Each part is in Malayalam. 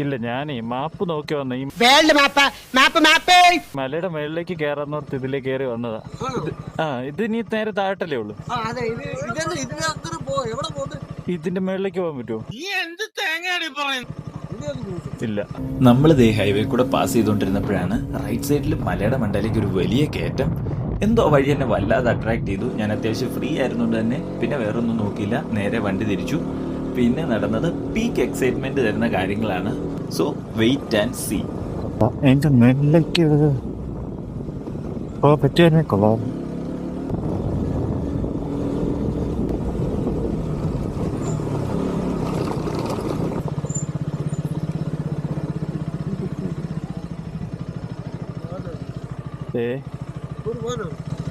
ഇല്ല, ഞാനേ മാപ്പ് നോക്കി വന്ന ഈ മലയുടെ മേളിലേക്ക് കയറാന്നോർത്ത് ഇതിലേക്ക് കയറി വന്നതാ. ഇത് നീ നേരെ താഴട്ടല്ലേ ഉള്ളു. ഇതിന്റെ മേളിലേക്ക് പോകാൻ പറ്റുമോ? ഇല്ല. നമ്മൾ ദേ ഹൈവേ കൂടെ പാസ് ചെയ്തുകൊണ്ടിരുന്നപ്പോഴാണ് റൈറ്റ് സൈഡിൽ മലയുടെ മണ്ടയിലേക്ക് ഒരു വലിയ കയറ്റം. എന്തോ വഴി എന്നെ വല്ലാതെ അട്രാക്ട് ചെയ്തു. ഞാൻ അത്യാവശ്യം ഫ്രീ ആയിരുന്നുകൊണ്ട് തന്നെ പിന്നെ വേറൊന്നും നോക്കിയില്ല, നേരെ വണ്ടി തിരിച്ചു. പിന്നെ നടന്നത് പീക്ക് എക്സൈറ്റ്മെന്റ് തരുന്ന കാര്യങ്ങളാണ്. So wait and see. എന്റെ മേളിലേക്ക് പറ്റുവാനെ കൊള്ളാം.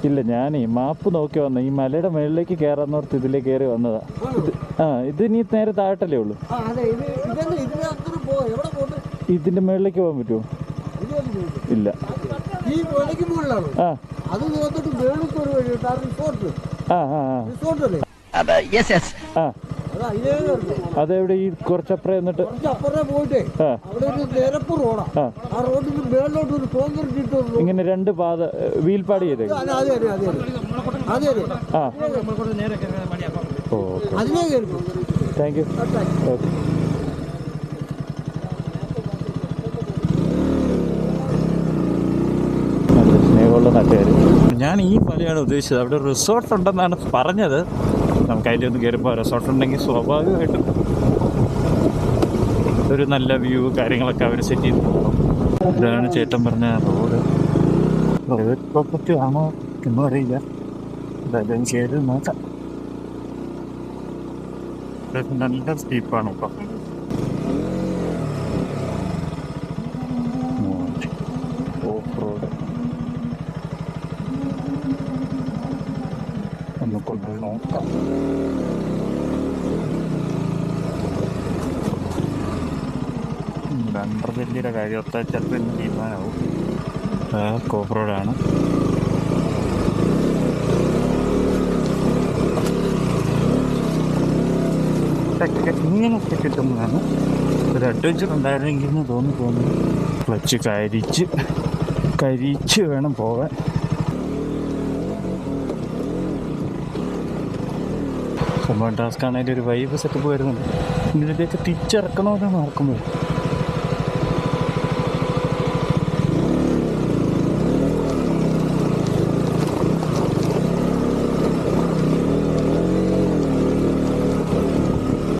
ഇല്ല, ഞാനേ മാപ്പ് നോക്കി വന്ന ഈ മലയുടെ മേളിലേക്ക് കയറാന്നോർത്ത് ഇതിലേക്ക് കയറി വന്നതാ. ഇത് നീ നേരെ താഴട്ടല്ലേ ഉള്ളു. ഇതിന്റെ മേളിലേക്ക് പോകാൻ പറ്റുമോ? ഇല്ല. അതെവിടെ? ഈ കുറച്ചപ്പുറം എന്നിട്ട് ഇങ്ങനെ രണ്ട് പാത വീൽപാട് ചെയ്തേ. Thank you. ഓക്കെ. സ്നേഹമുള്ള നാട്ടുകാർ. ഞാൻ ഈ പലയാണ് ഉദ്ദേശിച്ചത്. അവിടെ റിസോർട്ട് ഉണ്ടെന്നാണ് പറഞ്ഞത്. നമുക്ക് അതിൻ്റെ ഒന്ന് കയറിപ്പോൾ റിസോർട്ട് ഉണ്ടെങ്കിൽ സ്വാഭാവികമായിട്ടും ഒരു നല്ല വ്യൂ കാര്യങ്ങളൊക്കെ അവർ സെറ്റ് ചെയ്ത് പോകും. ഇതാണ് ചേട്ടൻ പറഞ്ഞ റോഡ്. പ്രൈവറ്റ് പ്രോപ്പർട്ടി ആണോ എന്നും അറിയില്ല. എന്തായാലും കയറി നോക്കാം. നല്ല സ്റ്റീപ്പാണ് ഇപ്പം. ഓഫ് റോഡ് ഒന്ന് കൊണ്ടുപോയി നോക്കാം. രണ്ടരവല്ലിയുടെ കാര്യമൊക്കെ ചിലപ്പോൾ ഇന്ന് തീരുമാനമാവും. ഓഫ് റോഡാണ്. ഇങ്ങനെയൊക്കെ കിട്ടുന്നതാണ്. ഒരു അഡ്വഞ്ചർ ഉണ്ടായിരുന്നെങ്കിൽ എന്ന് തോന്നുന്നു. ക്ലച്ച് കരിച്ച് വേണം പോകാൻ. സംഭവം ടാസ്ക് ആണെങ്കിൽ ഒരു വൈബ് സെറ്റപ്പ് വരുന്നുണ്ട്. ഇതിലേക്ക് തിരിച്ചിറക്കണമെന്ന് നോക്കുമ്പോൾ